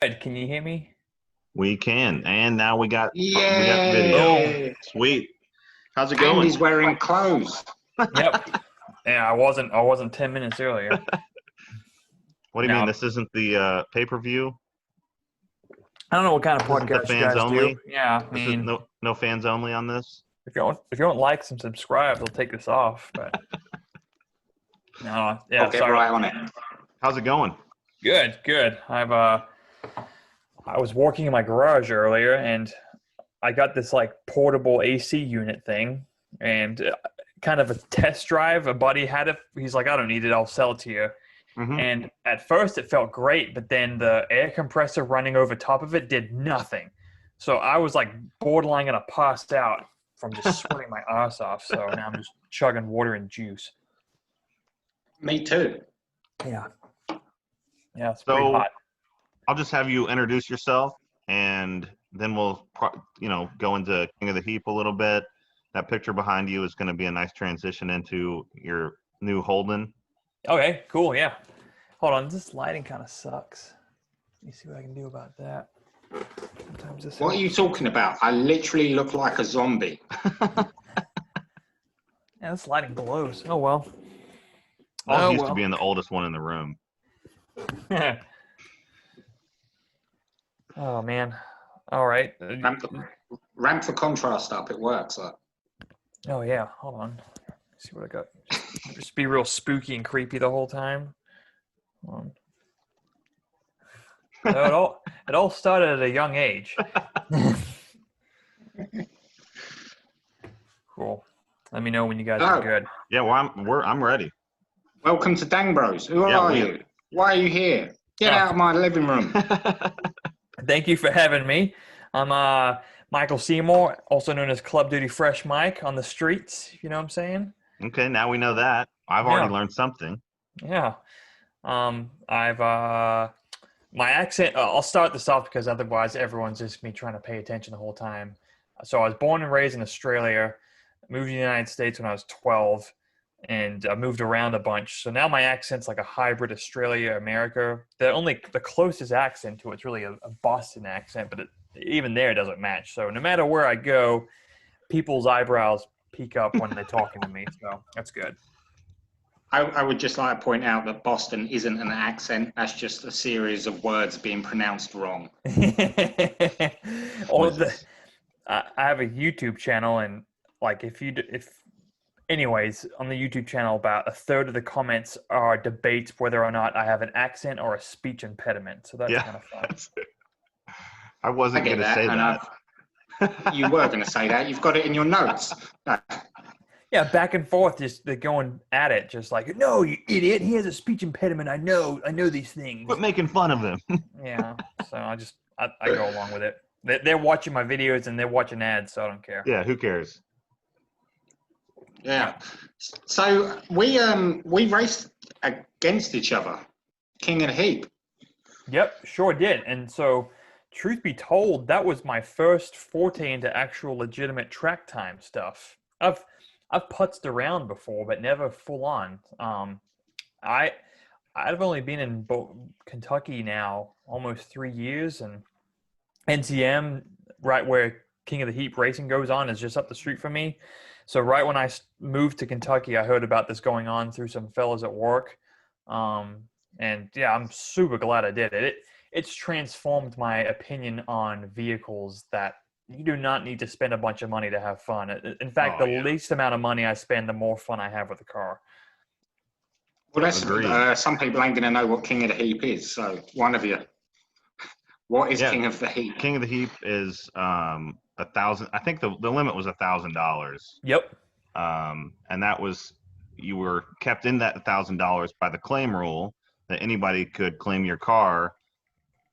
Good. Can you hear me? We can, and now we got video. Boom. Yay! Sweet. How's it And going? he's wearing clothes. Yep. Yeah, I wasn't 10 minutes earlier. What do you mean? Now, This isn't the pay-per-view? I don't know what kind of This isn't the podcast you fans guys do. only? Yeah, I This is mean, no fans only on this? if you don't like and subscribe, they'll take this off. But no, I'll yeah, get sorry. right on it. How's it going? Good. I was working in my garage earlier, and I got this like portable AC unit thing, and kind of a test drive. A buddy had it. He's like, I don't need it. I'll sell it to you. Mm-hmm. And at first it felt great, but then the air compressor running over top of it did nothing. So I was like borderline gonna pass out from just sweating my ass off. So now I'm just chugging water and juice. Me too. Yeah. Yeah, it's pretty So hot. I'll just have you introduce yourself, and then we'll go into King of the Heap a little bit. That picture behind you is going to be a nice transition into your new Holden. Okay, cool, yeah. Hold on, this lighting kind of sucks. Let me see what I can do about that. Sometimes this What are you talking about? I literally look like a zombie. Yeah, this lighting blows. Oh well. I used to being the oldest one in the room. Oh man. All right. Ramp the contrast up. It works. Oh yeah. Hold on. Let's see what I got. Just be real spooky and creepy the whole time. Hold on. No, it all started at a young age. Cool. Let me know when you guys are good. Yeah, well, I'm ready. Welcome to Dang Bros. Who are you? Why are you here? Get out of my living room. Thank you for having me. I'm Michael Seymour, also known as Club Duty Fresh Mike on the streets. You know what I'm saying? Okay, now we know that. I've already learned something. Yeah. I've my accent. I'll start this off because otherwise everyone's just me trying to pay attention the whole time. So I was born and raised in Australia. Moved to the United States when I was 12, and I moved around a bunch. So now my accent's like a hybrid Australia America. The closest accent to it's really a Boston accent, but even there it doesn't match. So no matter where I go, people's eyebrows peak up when they're talking to me. So that's good. I would just like to point out that Boston isn't an accent. That's just a series of words being pronounced wrong. I have a YouTube channel, and like anyways, on the YouTube channel, about a third of the comments are debates whether or not I have an accent or a speech impediment. So that's kind of fun. I wasn't going to say that. You were going to say that. You've got it in your notes. Yeah, back and forth, just they're going at it, just like, no, you idiot, he has a speech impediment. I know these things. Quit making fun of him. Yeah, so I go along with it. They're watching my videos and they're watching ads, so I don't care. Yeah, who cares? Yeah. So we raced against each other, King of the Heap. Yep, sure did. And so, truth be told, that was my first forte into actual legitimate track time stuff. I've putzed around before, but never full on. I've only been in Kentucky now almost 3 years, and NCM, right where King of the Heap racing goes on, is just up the street from me. So right when I moved to Kentucky, I heard about this going on through some fellas at work. And yeah, I'm super glad I did it. It's transformed my opinion on vehicles that you do not need to spend a bunch of money to have fun. In fact, the least amount of money I spend, the more fun I have with the car. Well, that's some people ain't going to know what King of the Heap is. So one of you, what is King of the Heap? King of the Heap is $1,000. I think the limit was $1,000. Yep. And that was, you were kept in that $1,000 by the claim rule that anybody could claim your car.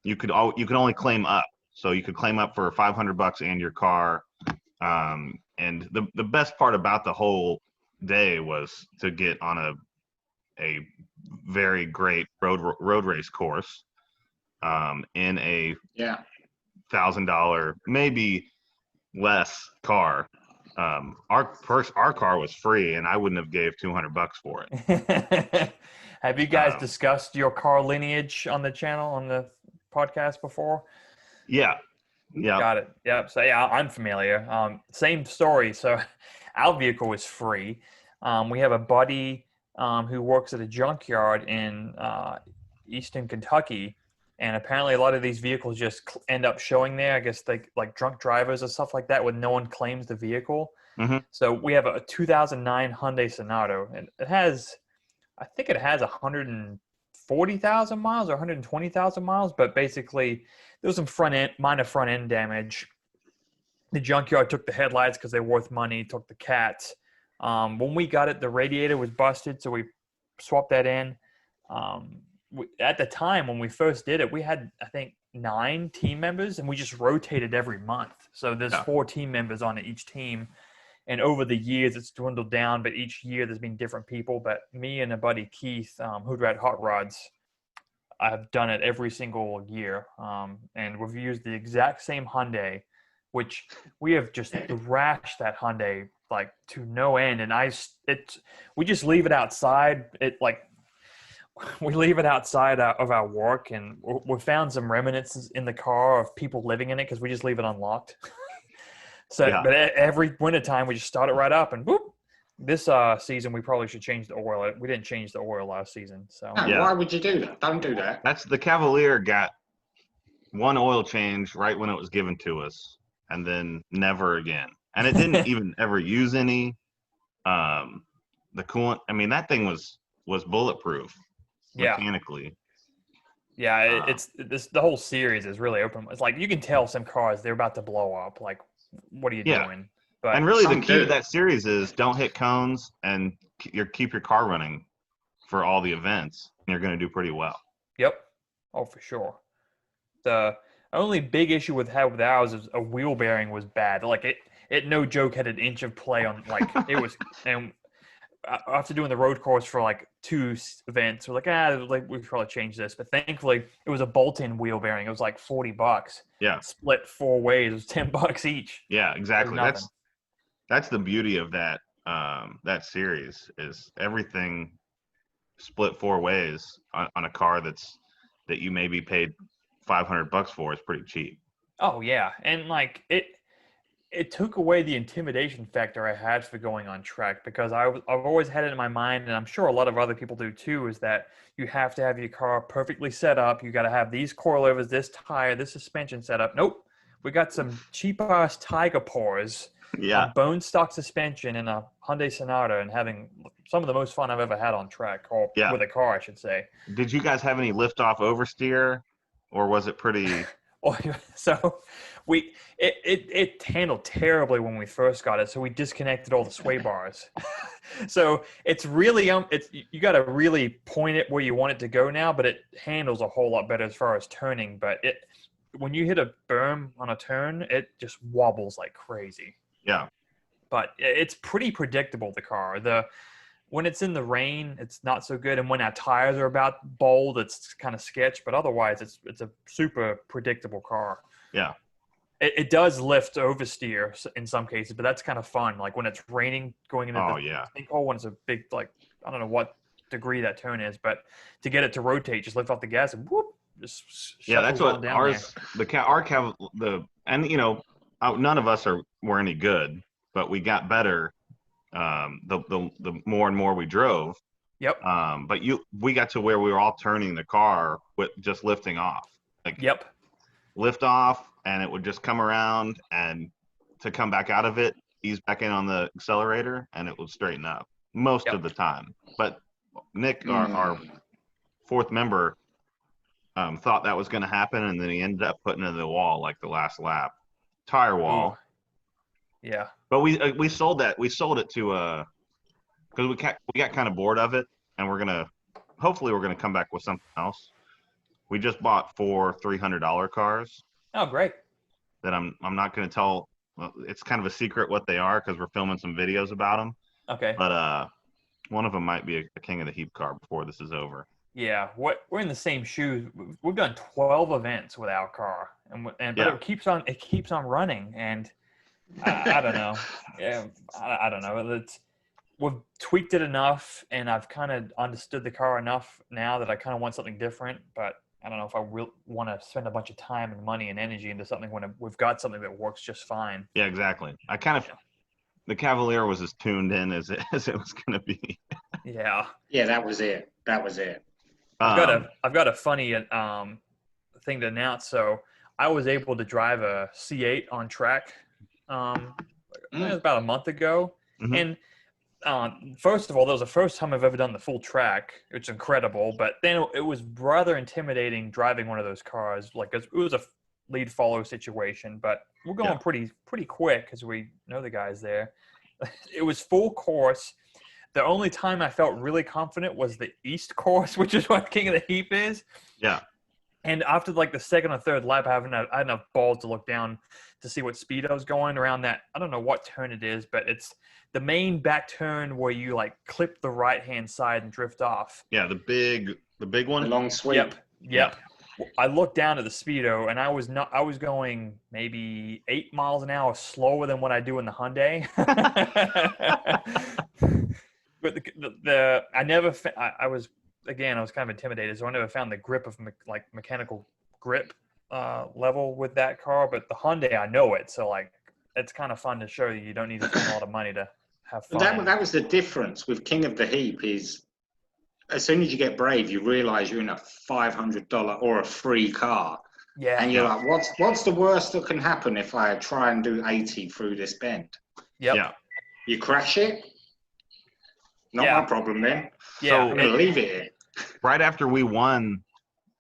You could only claim up. So you could claim up for $500 and your car. And the best part about the whole day was to get on a very great road race course in a $1,000, maybe less car. Our car was free, and I wouldn't have gave $200 for it. Have you guys discussed your car lineage on the channel, on the podcast before? Yeah. Yeah. Got it. Yep. So yeah, I'm familiar. Same story. So our vehicle is free. We have a buddy who works at a junkyard in Eastern Kentucky, and apparently a lot of these vehicles just end up showing there. I guess they like drunk drivers or stuff like that, when no one claims the vehicle. Mm-hmm. So we have a 2009 Hyundai Sonata, and I think it has 140,000 miles or 120,000 miles, but basically there was some minor front end damage. The junkyard took the headlights because they're worth money, took the cats. When we got it, the radiator was busted, so we swapped that in. At the time when we first did it, we had, I think, 9 team members, and we just rotated every month. So there's 4 team members on each team. And over the years, it's dwindled down, but each year there's been different people. But me and a buddy, Keith, who'd ride Hot Rods, I've done it every single year. And we've used the exact same Hyundai, which we have just thrashed that Hyundai like to no end. And we just leave it outside. We leave it outside of our work, and we found some remnants in the car of people living in it because we just leave it unlocked. But every wintertime we just start it right up, and whoop. This season we probably should change the oil. We didn't change the oil last season, so why would you do that? Don't do that. That's the Cavalier got one oil change right when it was given to us, and then never again. And it didn't even ever use any. The coolant. I mean, that thing was bulletproof mechanically. Yeah, the whole series is really open. It's like you can tell some cars they're about to blow up. Like, what are you doing? But and really, the key to that series is don't hit cones and keep your car running for all the events, and you're going to do pretty well. Yep. Oh, for sure. The only big issue with ours is a wheel bearing was bad. Like it no joke had an inch of play on, like it was. And after doing the road course for like 2 events, we're like, we should probably change this. But thankfully, it was a bolt-in wheel bearing. It was like $40. Yeah. Split 4 ways. It was $10 each. Yeah, exactly. That's the beauty of that that series is everything split 4 ways on a car that you maybe paid $500 for is pretty cheap. Oh yeah, and like it took away the intimidation factor I had for going on track, because I've always had it in my mind, and I'm sure a lot of other people do too, is that you have to have your car perfectly set up. You got to have these coilovers, this tire, this suspension set up. Nope, we got some cheap ass Tiger Paws. Yeah. Bone stock suspension in a Hyundai Sonata, and having some of the most fun I've ever had on track, or with a car, I should say. Did you guys have any lift-off oversteer, or was it pretty? So it handled terribly when we first got it, so we disconnected all the sway bars. So it's really you got to really point it where you want it to go now, but it handles a whole lot better as far as turning. But when you hit a berm on a turn, it just wobbles like crazy. Yeah. But it's pretty predictable, the car. When it's in the rain, it's not so good. And when our tires are about bold, it's kind of sketch. But otherwise, it's a super predictable car. Yeah. It does lift oversteer in some cases, but that's kind of fun. Like when it's raining, going into the sinkhole, when it's a big, like, I don't know what degree that turn is, but to get it to rotate, just lift off the gas and whoop. That's what ours, none of us were any good, but we got better the more and more we drove. Yep. But we got to where we were all turning the car with just lifting off. Lift off, and it would just come around, and to come back out of it, ease back in on the accelerator, and it would straighten up most of the time. But Nick, our 4th member, thought that was going to happen, and then he ended up putting it in the wall like the last lap. Tire wall. Ooh. Yeah. But we sold that. We sold it to because we got kind of bored of it, and hopefully we're gonna come back with something else. We just bought 4 $300 cars. Oh, great. That I'm not gonna tell. Well, it's kind of a secret what they are because we're filming some videos about them. Okay. But one of them might be a King of the Heap car before this is over. Yeah, we're in the same shoes. We've done 12 events with our car, but it keeps on running, and I don't know. Yeah, I don't know. We've tweaked it enough, and I've kind of understood the car enough now that I kind of want something different. But I don't know if I will want to spend a bunch of time and money and energy into something when we've got something that works just fine. Yeah, exactly. I kind of the Cavalier was as tuned in as it was going to be. Yeah. Yeah, that was it. I've got a funny thing to announce. So I was able to drive a C8 on track it was about a month ago, and first of all, that was the first time I've ever done the full track. It's incredible, but then it was rather intimidating driving one of those cars. Like it was a lead follow situation, but we're going pretty quick because we know the guys there. It was full course. The only time I felt really confident was the East course, which is what King of the Heap is. Yeah. And after like the second or third lap, I had enough balls to look down to see what speed I was going around that. I don't know what turn it is, but it's the main back turn where you like clip the right-hand side and drift off. Yeah, the big one. The long sweep. Yep. I looked down at the speedo and I was going maybe 8 miles an hour slower than what I do in the Hyundai. But I was kind of intimidated, so I never found the grip of mechanical grip level with that car. But the Hyundai, I know it, so like it's kind of fun to show you don't need to spend a lot of money to have fun. That was the difference with King of the Heap is as soon as you get brave, you realize you're in a $500 or a free car. Yeah. And you're like, what's the worst that can happen if I try and do 80 through this bend? Yep. Yeah. You crash it? Not my problem then. Yeah. So I'm going to leave it here. Right after we won,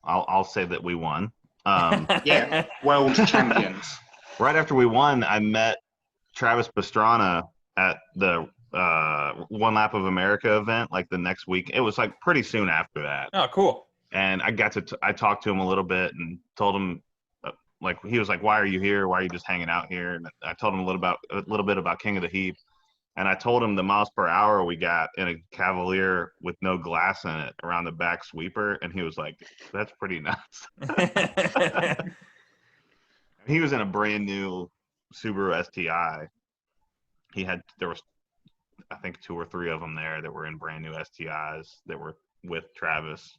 I'll say that we won. Yeah, world champions. Right after we won, I met Travis Pastrana at the One Lap of America event, like the next week. It was like pretty soon after that. Oh, cool. And I got I talked to him a little bit and told him, like, he was like, "Why are you here? Why are you just hanging out here?" And I told him a little bit about King of the Heap. And I told him the miles per hour we got in a Cavalier with no glass in it around the back sweeper. And he was like, "That's pretty nuts." He was in a brand new Subaru STI. There was, I think, 2 or 3 of them there that were in brand new STIs that were with Travis.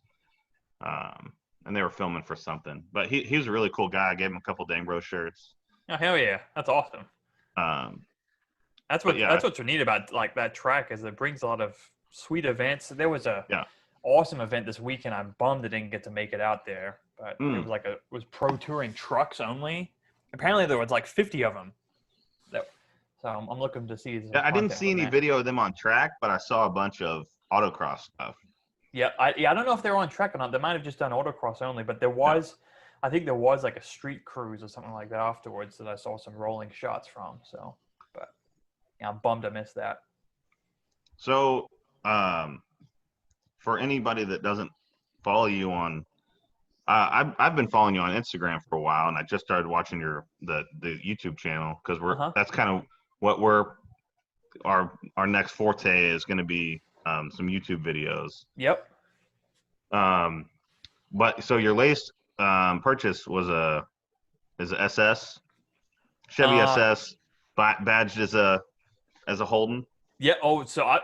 And they were filming for something. But he was a really cool guy. I gave him a couple Dangbro shirts. Oh, hell yeah. That's awesome. That's what's neat about like that track is it brings a lot of sweet events. There was a awesome event this weekend. I'm bummed I didn't get to make it out there, but it was pro touring trucks only. Apparently there was like 50 of them. So I'm looking to see. I didn't see any video of them on track, but I saw a bunch of autocross stuff. Yeah, I don't know if they were on track or not. They might have just done autocross only, but there was, I think there was like a street cruise or something like that afterwards that I saw some rolling shots from. So, but yeah, I'm bummed I missed that. So, for anybody that doesn't follow you on, I've been following you on Instagram for a while, and I just started watching the YouTube channel because that's kind of what our next forte is going to be. Some YouTube videos. Yep. But so your latest purchase was a SS Chevy SS badged as a Holden. Yeah. Oh, so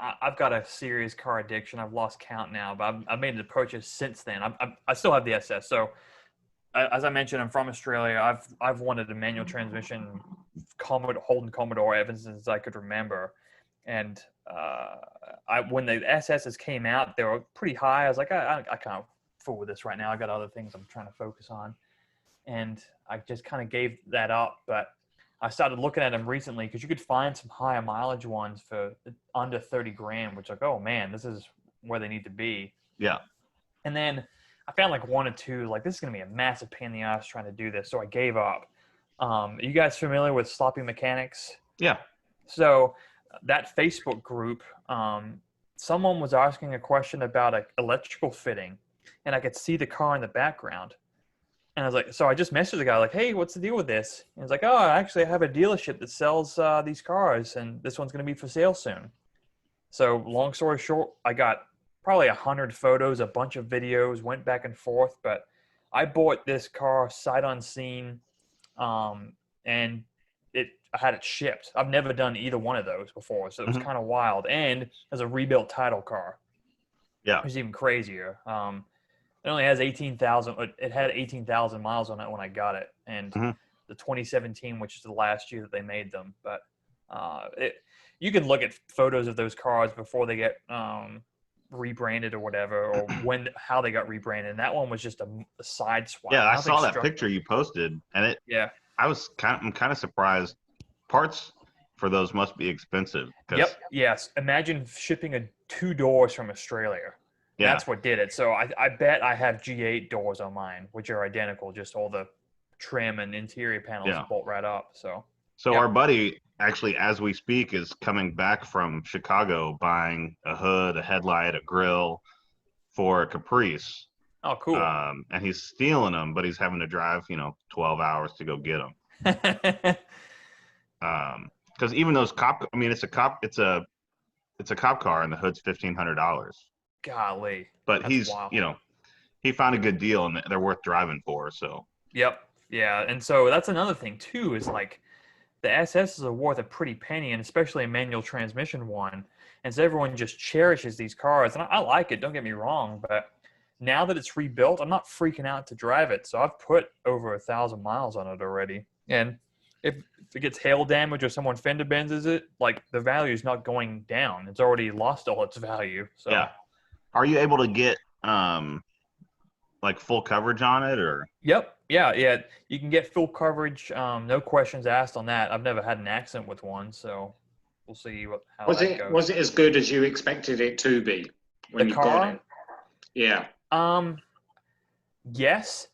I've got a serious car addiction. I've lost count now, but I've made the purchase since then. I still have the SS. So as I mentioned, I'm from Australia. I've wanted a manual transmission Holden Commodore ever since I could remember. And when the SSs came out, they were pretty high. I was like, I can't fool with this right now. I got other things I'm trying to focus on. And I just kind of gave that up. But I started looking at them recently because you could find some higher mileage ones for under 30 grand, which like, oh man, this is where they need to be. Yeah. And then I found like 1 or 2, like this is going to be a massive pain in the ass trying to do this. So I gave up. Are you guys familiar with Sloppy Mechanics? Yeah. So that Facebook group, someone was asking a question about an electrical fitting, and I could see the car in the background. And I was like, so I just messaged the guy like, hey, what's the deal with this? And he's like, oh, actually I have a dealership that sells these cars, and this one's going to be for sale soon. So long story short, I got probably 100 photos, a bunch of videos, went back and forth, but I bought this car sight unseen, and I had it shipped. I've never done either one of those before, so it was kind of wild. And as a rebuilt title car, yeah, it was even crazier. It only has 18,000. It had 18,000 miles on it when I got it, and the 2017, which is the last year that they made them. But you can look at photos of those cars before they get rebranded or whatever, or how they got rebranded. And that one was just a side swap. Yeah, I saw that picture you posted, and I'm kind of surprised. Parts for those must be expensive. Yep. Yes. Imagine shipping 2 doors from Australia. Yeah. That's what did it. So I bet I have G8 doors on mine, which are identical. Just all the trim and interior panels bolt right up. So our buddy, actually, as we speak, is coming back from Chicago buying a hood, a headlight, a grill for a Caprice. Oh, cool. And he's stealing them, but he's having to drive, 12 hours to go get them. Because even those it's a cop car, and the hood's $1,500. Golly. But he's wild. He found a good deal, and they're worth driving for. So. Yep. Yeah, and so that's another thing too. Is like the SSs are worth a pretty penny, and especially a manual transmission one. And so everyone just cherishes these cars, and I like it. Don't get me wrong, but now that it's rebuilt, I'm not freaking out to drive it. So I've put over 1,000 miles on it already, and if it gets hail damage or someone fender bends it, like the value is not going down. It's already lost all its value. So. Yeah. Are you able to get like full coverage on it, or? Yep. Yeah. You can get full coverage. No questions asked on that. I've never had an accident with one, so we'll see how that goes. Was it as good as you expected it to be when you got it? Yeah. Yes.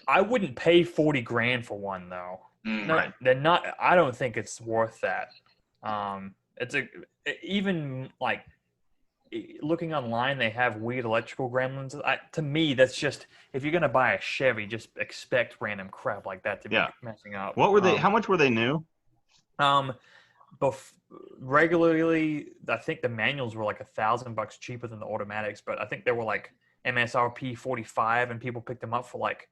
I wouldn't pay 40 grand for one though. No, they're not. I don't think it's worth that. Even like looking online, they have weird electrical gremlins. To me, that's just, if you're gonna buy a Chevy, just expect random crap like that to be messing up. What were they? How much were they new? Regularly, I think the manuals were like $1,000 cheaper than the automatics, but I think they were like MSRP 45, and people picked them up for like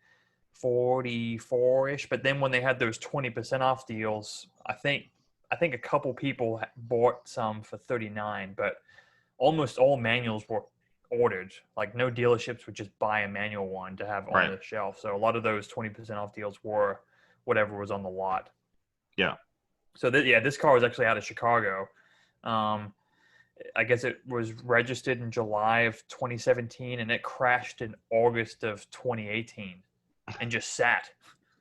44-ish. But then when they had those 20% off deals, I think a couple people bought some for 39, but almost all manuals were ordered. Like no dealerships would just buy a manual one to have on the shelf. So a lot of those 20% off deals were whatever was on the lot. Yeah. So this car was actually out of Chicago. I guess it was registered in July of 2017, and it crashed in August of 2018 and just sat.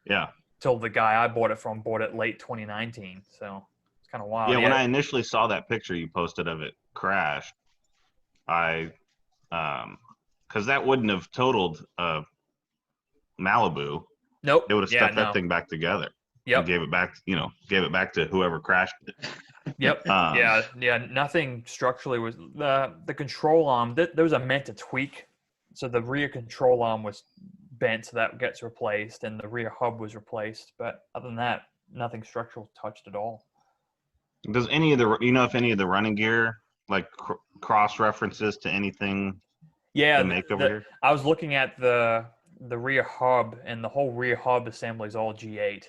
Yeah. Till the guy I bought it from bought it late 2019. So it's kind of wild. Yeah, when I initially saw that picture you posted of it crashed, because that wouldn't have totaled Malibu. Nope. It would have stuck that thing back together. Yep. And gave it back to whoever crashed it. Yep. Nothing structurally was the control arm. Those are meant to tweak. So the rear control arm was bent, so that gets replaced, and the rear hub was replaced. But other than that, nothing structural touched at all. Does any of the if any of the running gear like cross references to anything? Yeah, they make over here? I was looking at the rear hub, and the whole rear hub assembly is all G8.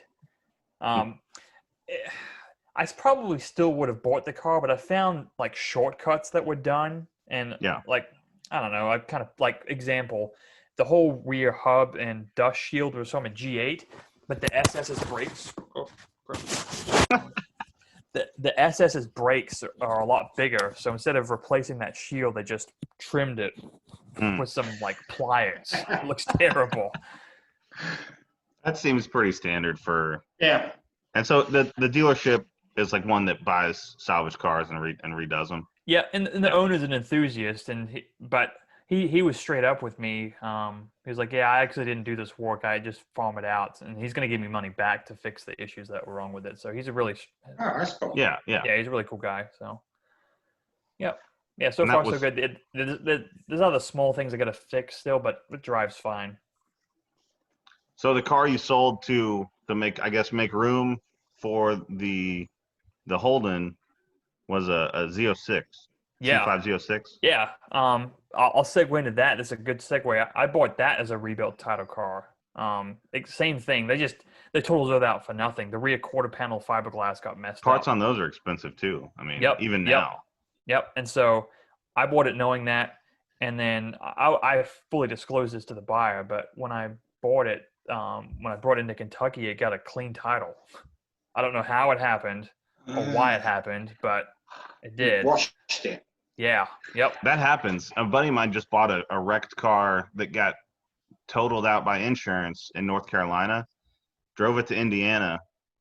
I probably still would have bought the car, but I found like shortcuts that were done, and like I don't know, I kind of like example, the whole rear hub and dust shield was from a G8, but the SS's brakes. The SS's brakes are a lot bigger, so instead of replacing that shield, they just trimmed it with some like pliers. It looks terrible. That seems pretty standard for. Yeah. And so the dealership is like one that buys salvage cars and redoes them. Yeah, and the owner's an enthusiast, but he was straight up with me. He was like, "Yeah, I actually didn't do this work. I just farm it out, and he's going to give me money back to fix the issues that were wrong with it." So he's a really that's cool. Yeah, he's a really cool guy. So, yeah. So far so good. There's other small things I got to fix still, but it drives fine. So the car you sold to make room for the Holden was a Z06. Yeah. C5 Z06. Yeah. I'll segue into that. That's a good segue. I bought that as a rebuilt title car. Same thing. They totaled it out for nothing. The rear quarter panel fiberglass got messed up. Parts on those are expensive too. I mean, even now. Yep. And so I bought it knowing that, And then I fully disclosed this to the buyer, but when I bought it, when I brought it into Kentucky, it got a clean title. I don't know how it happened or why it happened, but it You did. washed it. Yeah. Yep. That happens. A buddy of mine just bought a wrecked car that got totaled out by insurance in North Carolina, drove it to Indiana,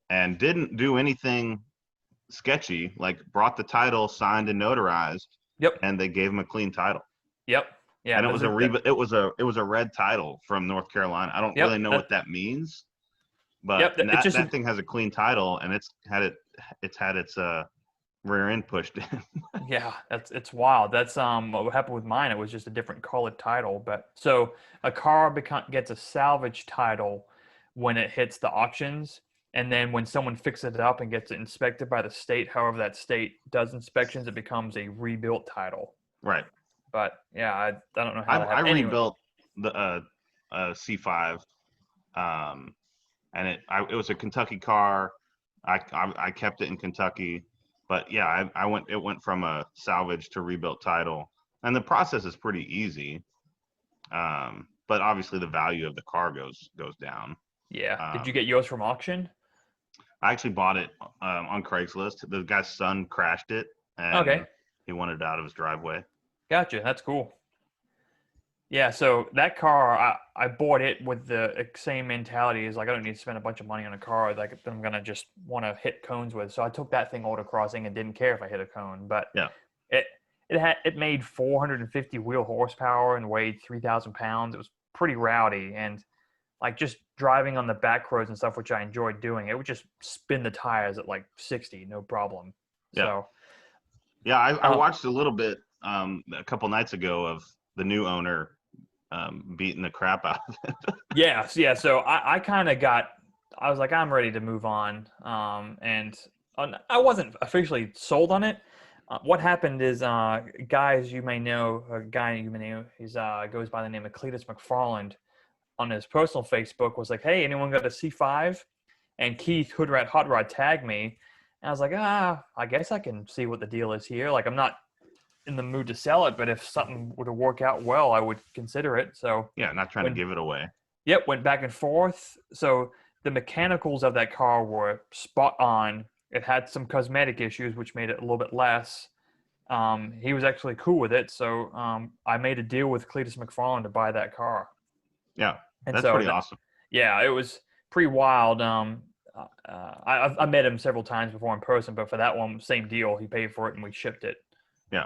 and didn't do anything sketchy, like brought the title signed and notarized, Yep. and they gave him a clean title. Yep. Yeah. And it was a red title from North Carolina. I don't really know what that means, but that thing has a clean title, and it's had its rear end pushed in. Yeah, it's wild. That's what happened with mine. It was just a different colored title. But so a car gets a salvage title when it hits the auctions, and then when someone fixes it up and gets it inspected by the state, however that state does inspections, it becomes a rebuilt title. Right. But yeah, I don't know how that I happened. rebuilt the C5, and it was a Kentucky car. I kept it in Kentucky. But yeah, it went from a salvage to rebuilt title, and the process is pretty easy. But obviously the value of the car goes down. Yeah. Did you get yours from auction? I actually bought it on Craigslist. The guy's son crashed it, and he wanted it out of his driveway. Gotcha. That's cool. Yeah, so that car, I bought it with the same mentality as like, I don't need to spend a bunch of money on a car like I'm going to just want to hit cones with. So I took that thing autocrossing and didn't care if I hit a cone. But yeah, it made 450 wheel horsepower and weighed 3,000 pounds. It was pretty rowdy. And like just driving on the back roads and stuff, which I enjoyed doing, it would just spin the tires at like 60, no problem. Yeah. So, yeah, I watched a little bit a couple nights ago of the new owner beating the crap out of it. Yeah. So I kind of I was like, I'm ready to move on. And I wasn't officially sold on it. What happened is, guys you may know, he goes by the name of Cleetus McFarland, on his personal Facebook was like, hey, anyone got a C5? And Keith Hoodrat Hot Rod tagged me. And I was like, I guess I can see what the deal is here. Like, I'm not in the mood to sell it, but if something were to work out well, I would consider it. So yeah, not trying to give it away. Yep, went back and forth. So the mechanicals of that car were spot on. It had some cosmetic issues, which made it a little bit less. He was actually cool with it. So I made a deal with Cleetus McFarland to buy that car. Yeah, and that's pretty awesome. Yeah, it was pretty wild. I met him several times before in person, but for that one, same deal. He paid for it and we shipped it. Yeah.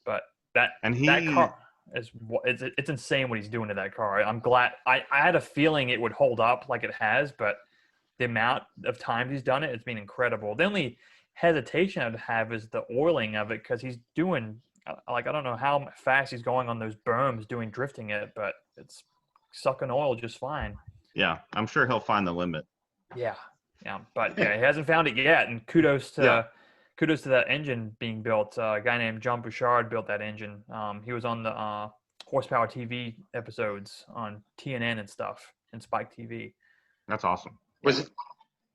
But that car it's insane what he's doing to that car. I'm glad. I had a feeling it would hold up like it has, but the amount of times he's done it, it's been incredible. The only hesitation I'd have is the oiling of it, because he's doing I don't know how fast he's going on those berms doing drifting it, but it's sucking oil just fine. Yeah, I'm sure he'll find the limit. Yeah, but yeah, he hasn't found it yet. And kudos to that engine being built. A guy named John Bouchard built that engine. He was on the Horsepower TV episodes on TNN and stuff and Spike TV. That's awesome.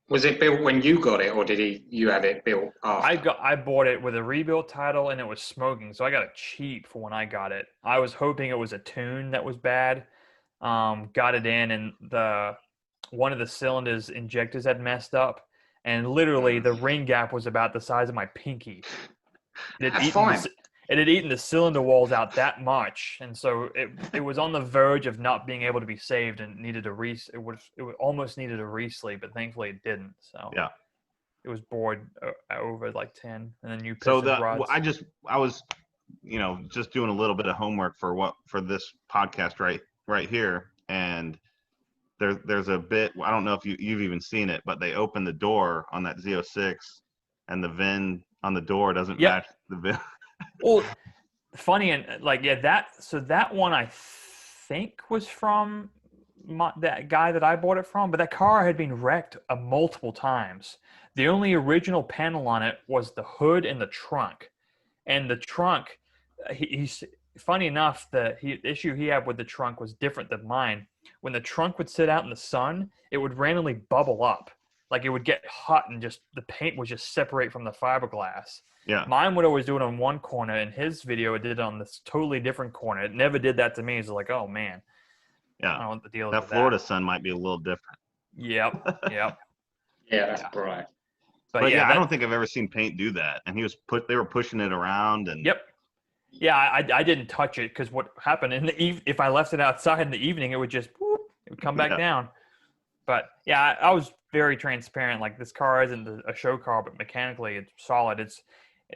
Was it built when you got it, or did you have it built after? I bought it with a rebuilt title, and it was smoking, so I got it cheap for when I got it. I was hoping it was a tune that was bad. Got it in, and one of the cylinders injectors had messed up, and literally the ring gap was about the size of my pinky. It had eaten the cylinder walls out that much, and so it was on the verge of not being able to be saved, and needed it almost needed a re-sleeve, but thankfully it didn't. So yeah, it was bored over like 10, and then new piston rods. I was just doing a little bit of homework for this podcast right here, and there's a bit, I don't know if you've even seen it, but they open the door on that Z06 and the VIN on the door doesn't match the VIN. Well, funny, and that one I think was from that guy that I bought it from, but that car had been wrecked multiple times. The only original panel on it was the hood and the trunk. And the trunk, he's funny enough, the issue he had with the trunk was different than mine. When the trunk would sit out in the sun, it would randomly bubble up. Like it would get hot and just the paint would just separate from the fiberglass. Yeah. Mine would always do it on one corner. In his video, it did it on this totally different corner. It never did that to me. It's like, oh man, I don't Yeah. know what the deal is That with Florida that. sun might be a little different. Yep. Yeah, that's Yeah. bright. But yeah, I that. don't think I've ever seen paint do that. And they were pushing it around and Yep. Yeah, I didn't touch it because what happened in the if I left it outside in the evening, it would just whoop, it would come back Yeah. down. But yeah, I was very transparent. Like this car isn't a show car, but mechanically it's solid. It's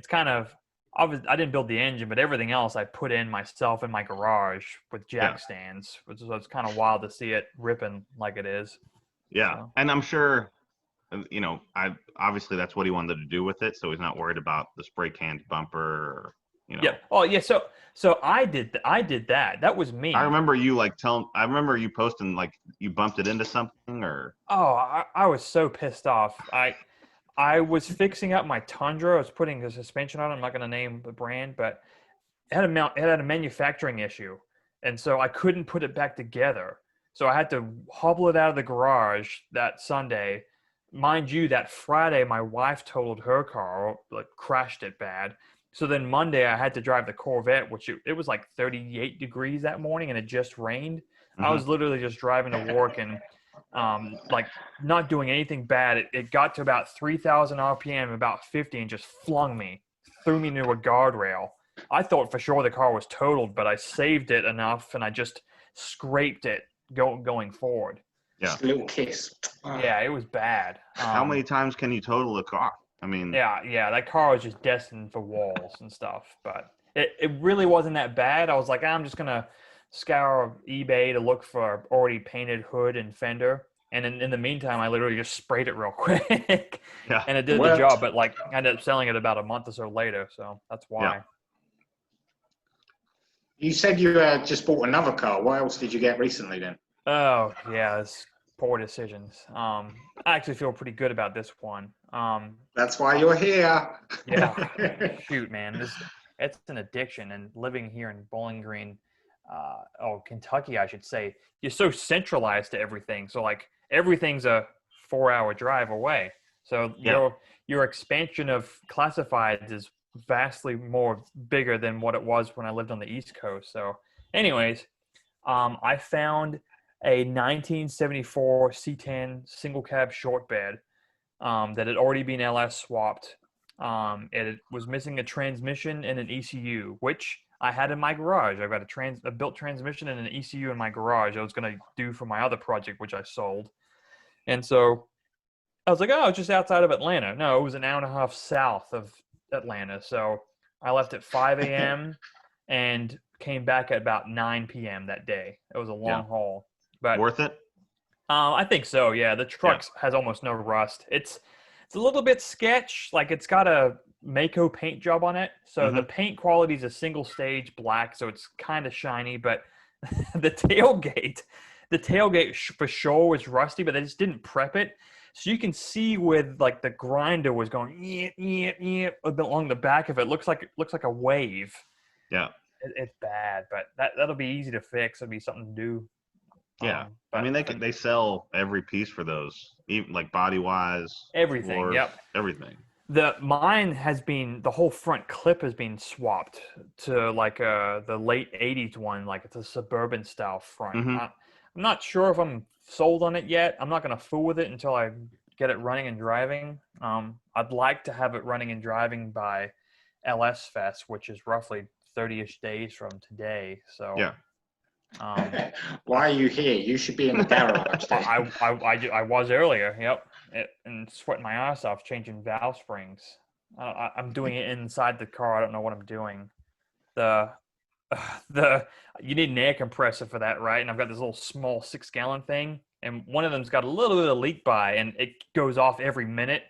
kind of I didn't build the engine, but everything else I put in myself in my garage with jack stands. So it's kind of wild to see it ripping like it is. Yeah. So. And I'm sure, I obviously that's what he wanted to do with it. So he's not worried about the spray can bumper or, Yeah. Oh yeah. So I did that. That was me. I remember you I remember you posting like you bumped it into something or. Oh, I was so pissed off. I was fixing up my Tundra. I was putting a suspension on it. I'm not going to name the brand, but it had a manufacturing issue, and so I couldn't put it back together. So I had to hobble it out of the garage that Sunday. Mind you, that Friday my wife totaled her car, like crashed it bad. So then Monday I had to drive the Corvette, which it was like 38 degrees that morning, and it just rained. Mm-hmm. I was literally just driving to work and like not doing anything bad. It got to about 3,000 RPM, about 50, and just threw me into a guardrail. I thought for sure the car was totaled, but I saved it enough and I just scraped it going forward. Yeah. Just a little kiss. Yeah, it was bad. How many times can you total a car? I mean, yeah, that car was just destined for walls and stuff, but it really wasn't that bad. I was like, I'm just gonna scour eBay to look for already painted hood and fender, and in the meantime, I literally just sprayed it real quick, Yeah. and it did the job. But like, I ended up selling it about a month or so later, so that's why. Yeah. You said you just bought another car. What else did you get recently then? Oh yeah, it's poor decisions. I actually feel pretty good about this one. That's why you're here. Yeah, shoot, man, it's an addiction. And living here in Bowling Green, Kentucky, I should say, you're so centralized to everything. So like everything's a 4-hour drive away. So your expansion of classifieds is vastly more bigger than what it was when I lived on the East Coast. So, anyways, I found a 1974 C10 single cab short bed that had already been LS swapped. It was missing a transmission and an ECU, which I had in my garage. I've got a built transmission and an ECU in my garage I was going to do for my other project, which I sold. And so I was like, oh, it's just outside of Atlanta. No, it was an hour and a half south of Atlanta. So I left at 5 a.m. and came back at about 9 p.m. that day. It was a long haul. But worth it? I think so, yeah. The truck has almost no rust. It's a little bit sketch. Like it's got a Mako paint job on it. So the paint quality is a single stage black, so it's kind of shiny. But the tailgate for sure was rusty, but they just didn't prep it. So you can see with like the grinder was going along the back of it. Looks like a wave. Yeah. It's bad, but that'll be easy to fix. It'll be something to do. Yeah. I mean, they sell every piece for those, even like body wise. Everything. Floors, yep. Everything. Mine has been, the whole front clip has been swapped to like the late 80s one. Like it's a suburban style front. Mm-hmm. I'm not sure if I'm sold on it yet. I'm not going to fool with it until I get it running and driving. I'd like to have it running and driving by LS Fest, which is roughly 30-ish days from today. So yeah. Why are you here? You should be in the garage. I was earlier. Yep, and sweating my ass off changing valve springs. I'm doing it inside the car. I don't know what I'm doing. You need an air compressor for that, right? And I've got this little small 6-gallon thing, and one of them's got a little bit of leak by, and it goes off every minute.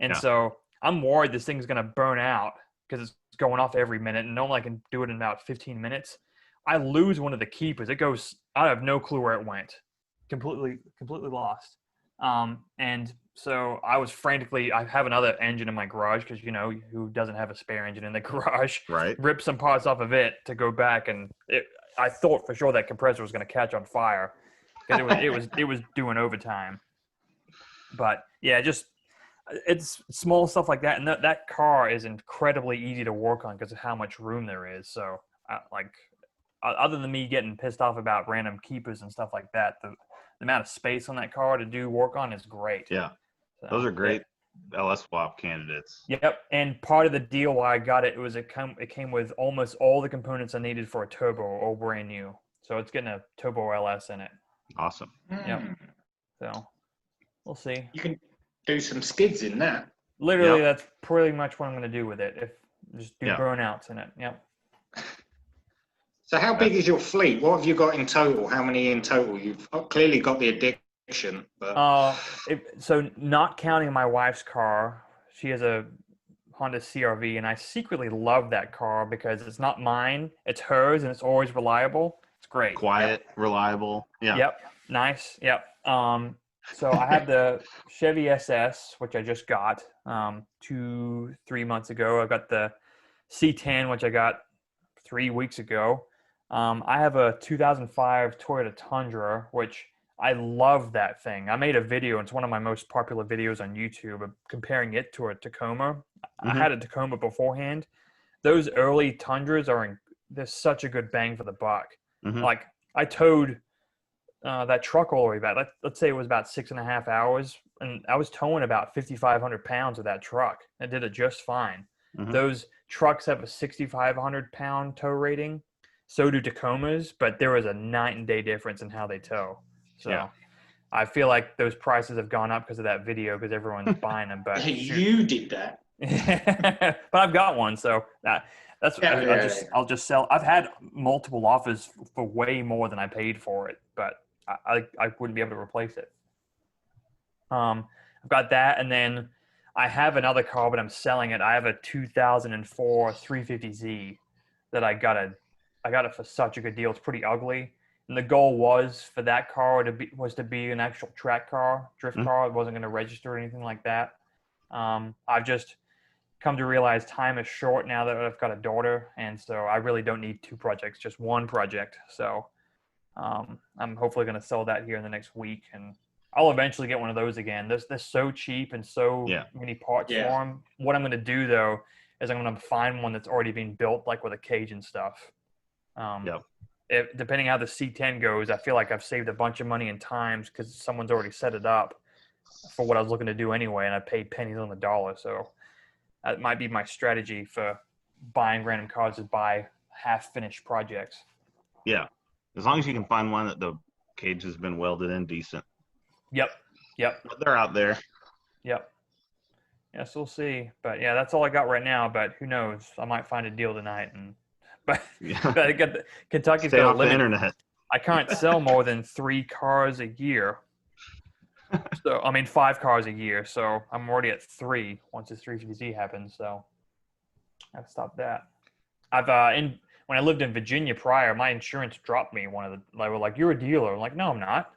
And so I'm worried this thing's gonna burn out because it's going off every minute, and normally I can do it in about 15 minutes. I lose one of the keepers. It goes, I have no clue where it went. Completely lost. And so I was I have another engine in my garage because, who doesn't have a spare engine in the garage? Right. Rip some parts off of it to go back. And I thought for sure that compressor was going to catch on fire because it was doing overtime. But yeah, just It's small stuff like that, and that car is incredibly easy to work on because of how much room there is. So, other than me getting pissed off about random keepers and stuff like that, the amount of space on that car to do work on is great. Yeah, so, those are great LS swap candidates. Yep, and part of the deal why I got it was it came with almost all the components I needed for a turbo, all brand new. So it's getting a turbo LS in it. Awesome. Yep. So we'll see. You can do some skids in that. Literally, that's pretty much what I'm going to do with it. If just do burnouts in it. Yep. So how big is your fleet? What have you got in total? How many in total? You've clearly got the addiction, but so not counting my wife's car, she has a Honda CRV, and I secretly love that car because it's not mine, it's hers, and it's always reliable. It's great. Quiet, reliable. Yeah. Yep. Nice. Yep. So I have the Chevy SS, which I just got 2-3 months ago. I've got the C10, which I got 3 weeks ago. I have a 2005 Toyota Tundra, which I love that thing. I made a video. It's one of my most popular videos on YouTube of comparing it to a Tacoma. I had a Tacoma beforehand. Those early Tundras they're such a good bang for the buck. Like I towed that truck all the way back. Let's say it was about 6.5 hours, and I was towing about 5,500 pounds of that truck. I did it just fine. Those trucks have a 6,500 pound tow rating. So do Tacomas, but there is a night and day difference in how they tow. So I feel like those prices have gone up because of that video because everyone's buying them. But you did that. But I've got one, so I'll just sell. I've had multiple offers for way more than I paid for it, but I wouldn't be able to replace it. I've got that, and then I have another car, but I'm selling it. I have a 2004 350Z that I got it for such a good deal. It's pretty ugly. And the goal was for that car to be an actual track car, drift car. It wasn't going to register or anything like that. I've just come to realize time is short now that I've got a daughter, and so I really don't need 2 projects, just one project. So I'm hopefully going to sell that here in the next week, and I'll eventually get one of those again. They're so cheap and so many parts for them. What I'm going to do though is I'm going to find one that's already been built, like with a cage and stuff. Depending how the C10 goes, I feel like I've saved a bunch of money and times because someone's already set it up for what I was looking to do anyway, and I paid pennies on the dollar. So that might be my strategy for buying random cars, is buy half-finished projects. Yeah, as long as you can find one that the cage has been welded in decent. Yep. But they're out there. Yep. Yes, we'll see. But yeah, that's all I got right now. But who knows? I might find a deal tonight. But I got Kentucky's Stay got off a limit. The internet. I can't sell more than 3 cars a year. So 5 cars a year. So I'm already at 3 once this 350Z happens. So I have to stop that. When I lived in Virginia prior, my insurance dropped me. They were like, "You're a dealer." I'm like, "No, I'm not.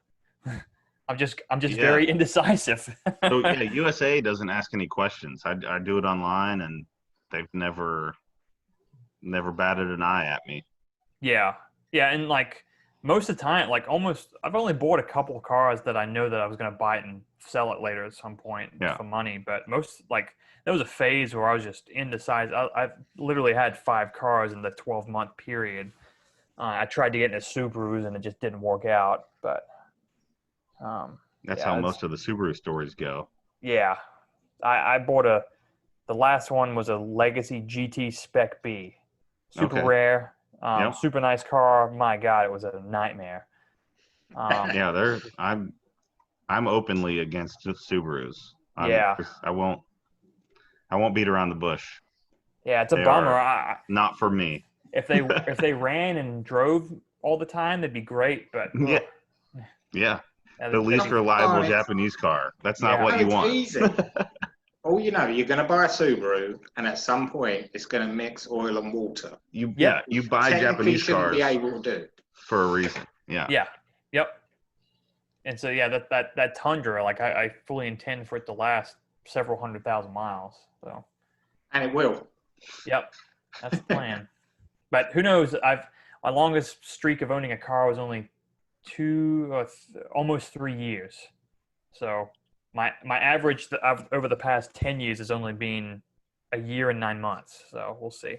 I'm just very indecisive." So yeah, USA doesn't ask any questions. I do it online, and they've never batted an eye at me. Yeah, and like most of the time, like almost, I've only bought a couple of cars that I know that I was going to buy it and sell it later at some point for money. But there was a phase where I was just indecisive. I've literally had 5 cars in the 12-month period. I tried to get into Subarus and it just didn't work out. But that's how most of the Subaru stories go. Yeah, I bought the last one was a Legacy GT Spec B, super rare. Super nice car. My God, it was a nightmare. I'm openly against Subarus. I won't beat around the bush. Yeah, it's a bummer. Not for me. If they ran and drove all the time, that'd be great. But the least reliable Japanese car. That's not what you want. Easy. Oh, you're going to buy a Subaru, and at some point, it's going to mix oil and water. You buy Japanese cars be able to do for a reason. Yep. And so that Tundra, like I fully intend for it to last several 100,000 miles. So. And it will. Yep, that's the plan. But who knows? My longest streak of owning a car was only almost 3 years. So my average over the past 10 years has only been a year and 9 months. So we'll see.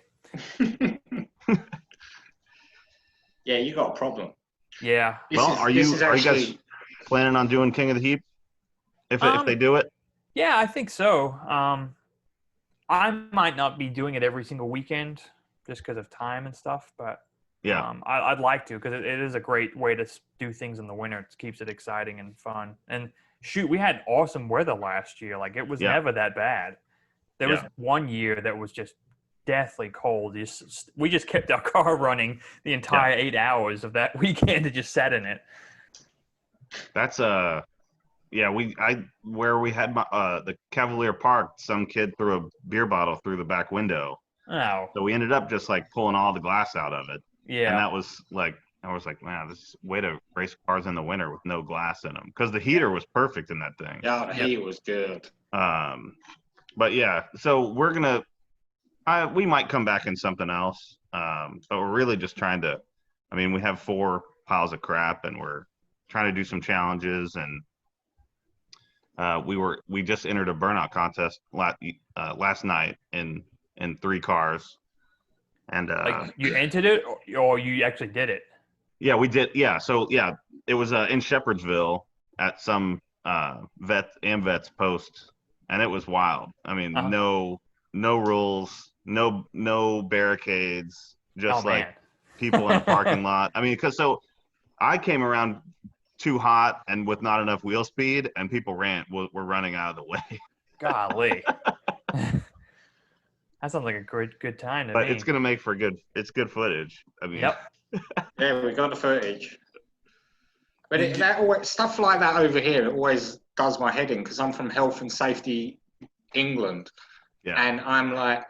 Yeah, you got a problem. Yeah. Are you guys planning on doing King of the Heap if they do it? Yeah, I think so. I might not be doing it every single weekend just because of time and stuff, but yeah, I'd like to because it is a great way to do things in the winter. It keeps it exciting and fun. And shoot, we had awesome weather last year. Like, it was never that bad. There was one year that was just deathly cold. We just kept our car running the entire 8 hours of that weekend and just sat in it. That's where we had the Cavalier Park, some kid threw a beer bottle through the back window. Oh. So we ended up just like pulling all the glass out of it. Yeah. And that was like, I was like, man, this is a way to race cars in the winter with no glass in them, because the heater was perfect in that thing. Yeah, the heat was good. But yeah, so we're gonna, we might come back in something else. But we're really just trying to, I mean, we have 4 piles of crap, and we're trying to do some challenges. And we just entered a burnout contest last night in 3 cars. And like, you entered it, or you actually did it? Yeah, we did. Yeah, so yeah, it was in Shepherdsville at some AmVets post, and it was wild. I mean, no rules, no barricades, just people in a parking lot. I mean, because I came around too hot and with not enough wheel speed, and people were running out of the way. Golly. That sounds like a good time to me. But it's gonna make for good footage. I mean, yeah, we got the footage. But stuff like that over here, it always does my head in, because I'm from Health and Safety England, and I'm like,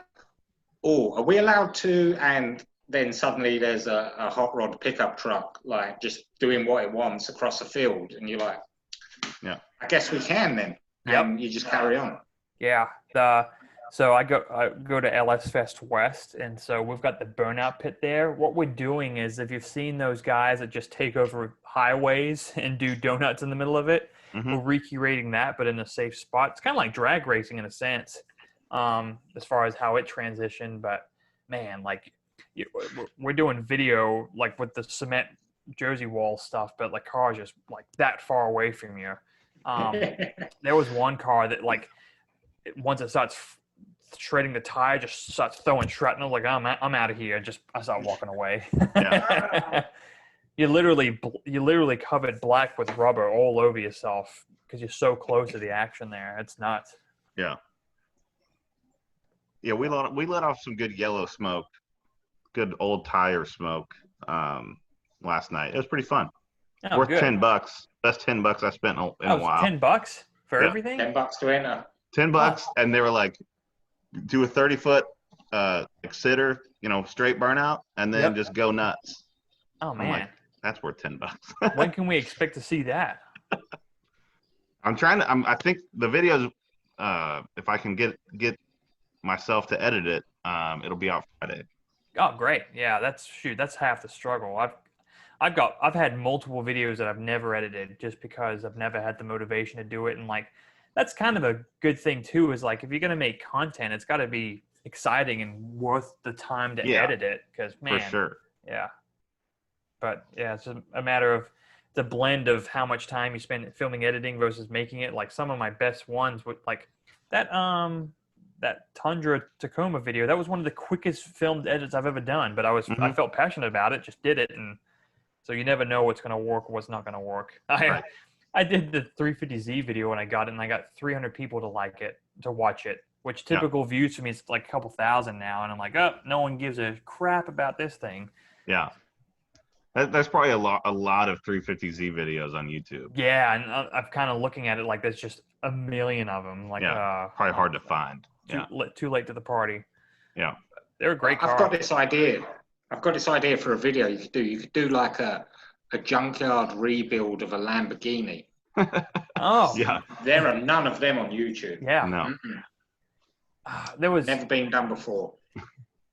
oh, are we allowed to? And then suddenly there's a hot rod pickup truck, like, just doing what it wants across the field, and you're like, yeah, I guess we can then. And you just carry on. Yeah. So I go to LS Fest West, and so we've got the burnout pit there. What we're doing is, if you've seen those guys that just take over highways and do donuts in the middle of it, we're recreating that, but in a safe spot. It's kind of like drag racing in a sense, as far as how it transitioned. But man, like, we're doing video like with the cement Jersey wall stuff, but like cars just like that far away from you. There was one car that, like, once it starts shredding the tire, just starts throwing shrapnel. Like, I'm out of here. I start walking away. Yeah. You're literally covered black with rubber all over yourself because you're so close to the action there. It's nuts. Yeah. Yeah, we let off some good yellow smoke, good old tire smoke last night. It was pretty fun. Oh, worth good. $10. Best $10 I spent in a while. $10 for everything? $10 to enter. $10, and they were like, do a 30-foot sitter, straight burnout, and then just go nuts. Oh man, like, that's worth $10. When can we expect to see that? I think the videos, if I can get myself to edit it, it'll be out Friday. Oh, great. Yeah, that's half the struggle. I've had multiple videos that I've never edited just because I've never had the motivation to do it. And like, that's kind of a good thing too, is like, if you're going to make content, it's got to be exciting and worth the time to edit it. Cause man, for sure. Yeah. But yeah, it's a matter of the blend of how much time you spend filming, editing versus making it. Like, some of my best ones would, like that Tundra Tacoma video, that was one of the quickest filmed edits I've ever done, but I felt passionate about it, just did it. And so you never know what's going to work or what's not going to work. I did the 350Z video when I got it, and I got 300 people to watch it, which typical views for me is like a couple thousand now. And I'm like, oh, no one gives a crap about this thing. Yeah. There's probably a lot of 350Z videos on YouTube. Yeah, and I'm kind of looking at it like there's just a million of them. Like, probably hard to find. Too late to the party. Yeah. They're a great car. I've got this idea for a video you could do. You could do like a junkyard rebuild of a Lamborghini. Oh. Yeah. There are none of them on YouTube. Yeah. No. There was never been done before.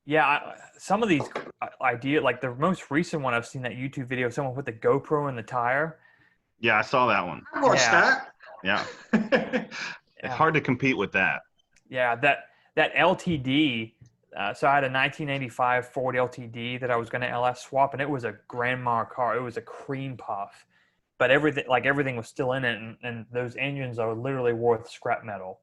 Yeah, some of these ideas, like the most recent one I've seen, that YouTube video, someone put the GoPro in the tire. Yeah, I saw that one. I watched that. Yeah. It's hard to compete with that. Yeah, that LTD. So I had a 1985 Ford LTD that I was going to LS swap, and it was a grandma car. It was a cream puff, but everything was still in it, and those engines are literally worth scrap metal.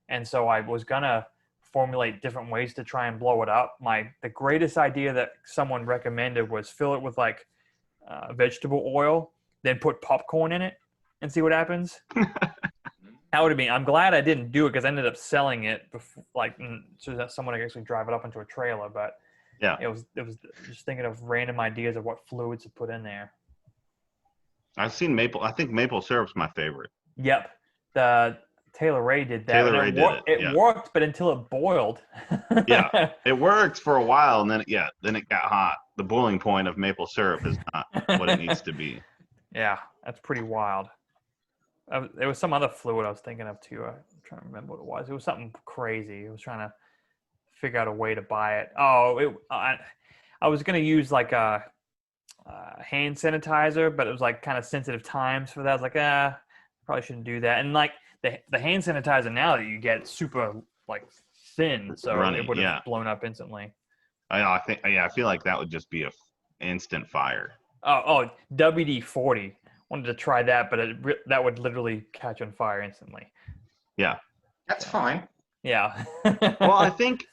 And so I was gonna formulate different ways to try and blow it up. The greatest idea that someone recommended was fill it with like vegetable oil, then put popcorn in it and see what happens. That would have been. I'm glad I didn't do it because I ended up selling it before, so that someone could actually drive it up into a trailer. But yeah, it was just thinking of random ideas of what fluids to put in there. I've seen maple. I think maple syrup's my favorite. Yep, the Taylor Ray did that. Taylor Ray did it. It worked, but until it boiled. Yeah, it worked for a while, and then it got hot. The boiling point of maple syrup is not what it needs to be. Yeah, that's pretty wild. There was some other fluid I was thinking of too. I'm trying to remember what it was. It was something crazy. I was trying to figure out a way to buy it. I was going to use like a hand sanitizer, but it was like kind of sensitive times for that. I was like, probably shouldn't do that. And like the hand sanitizer now that you get super like thin, so runny, it would have blown up instantly. I feel like that would just be a instant fire. Oh, WD-40. Wanted to try that, but that would literally catch on fire instantly. Yeah, that's fine. Yeah. Well, I think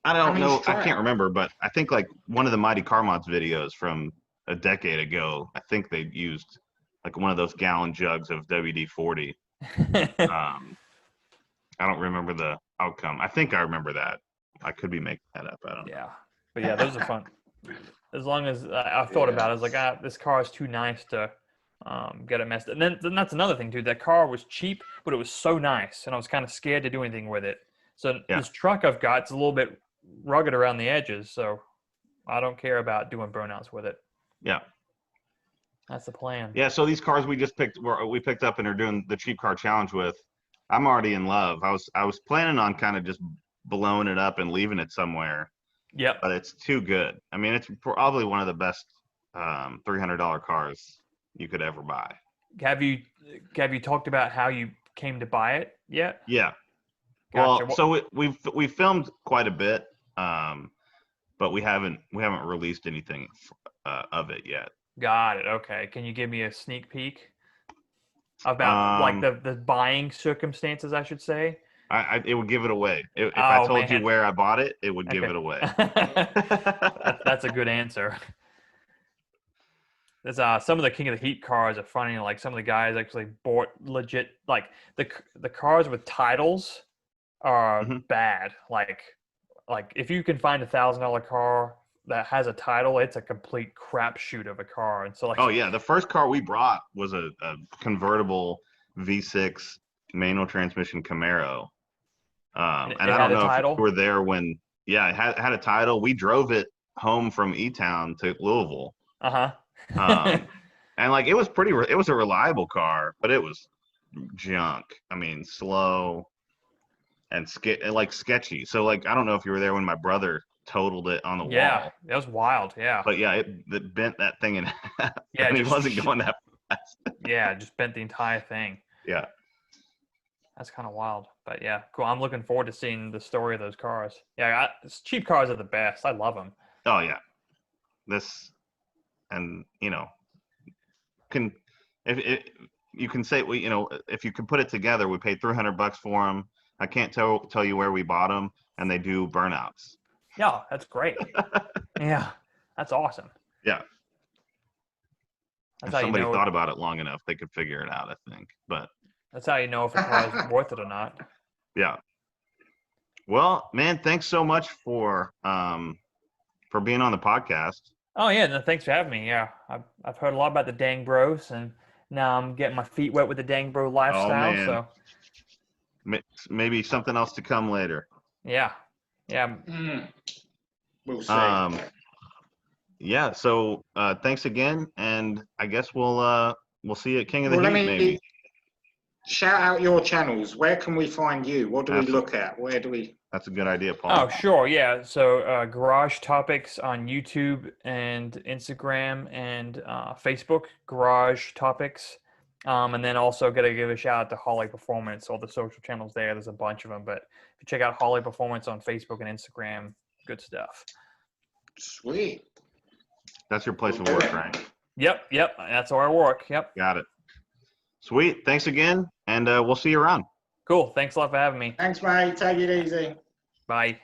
I can't remember, but I think like one of the Mighty Car Mods videos from a decade ago, I think they used like one of those gallon jugs of WD-40. I don't remember the outcome. I think I remember that. I could be making that up. I don't know. Yeah, but yeah, those are fun. As long as I thought about it, I was like, this car is too nice to get it messed up. And then that's another thing too. That car was cheap, but it was so nice, and I was kind of scared to do anything with it. So this truck I've got, it's a little bit rugged around the edges, so I don't care about doing burnouts with it. Yeah, that's the plan. Yeah, so these cars we picked up and are doing the cheap car challenge with. I'm already in love. I was planning on kind of just blowing it up and leaving it somewhere. Yep. But it's too good. I mean, it's probably one of the best $300 cars you could ever buy. Have you talked about how you came to buy it yet? Yeah. Gotcha. Well, so we filmed quite a bit, but we haven't released anything of it yet. Got it. Okay. Can you give me a sneak peek about like the buying circumstances, I should say? It would give it away. If I told you where I bought it, it would give it away. That's a good answer. There's some of the King of the Heat cars are funny. Like some of the guys actually bought legit, like the cars with titles are bad. Like if you can find $1,000 car that has a title, it's a complete crapshoot of a car. And so like, oh yeah, the first car we brought was a convertible V6 manual transmission Camaro. And I don't know if you were there when, it had a title. We drove it home from E-Town to Louisville. And like, it was a reliable car, but it was junk. I mean, slow and sketchy. So like, I don't know if you were there when my brother totaled it on the wall. Yeah, that was wild. Yeah. But yeah, it bent that thing in half. Yeah. And he wasn't going that fast. Yeah, just bent the entire thing. Yeah. That's kind of wild, but yeah, cool. I'm looking forward to seeing the story of those cars. Yeah, cheap cars are the best. I love them. Oh yeah, if you can say if you can put it together, we paid $300 for them. I can't tell you where we bought them, and they do burnouts. Yeah, that's great. Yeah, that's awesome. Yeah. That's if somebody thought about it long enough, they could figure it out, I think. But that's how you know if a car is worth it or not. Yeah. Well, man, thanks so much for being on the podcast. Oh yeah, no, thanks for having me. Yeah, I've heard a lot about the Dang Bros, and now I'm getting my feet wet with the Dang Bro lifestyle. Oh, so maybe something else to come later. Yeah. We'll see. Yeah. So thanks again, and I guess we'll see you at King of the Heat, maybe. Shout out your channels. Where can we find you? What do we look at? Where do we? That's a good idea, Paul. Oh, sure. Yeah. So Garage Topics on YouTube and Instagram and Facebook, Garage Topics. And then also got to give a shout out to Holly Performance, all the social channels there. There's a bunch of them, but if you check out Holly Performance on Facebook and Instagram, good stuff. Sweet. That's your place of work, right? Yep. That's where I work. Yep. Got it. Sweet. Thanks again, and we'll see you around. Cool. Thanks a lot for having me. Thanks, mate. Take it easy. Bye.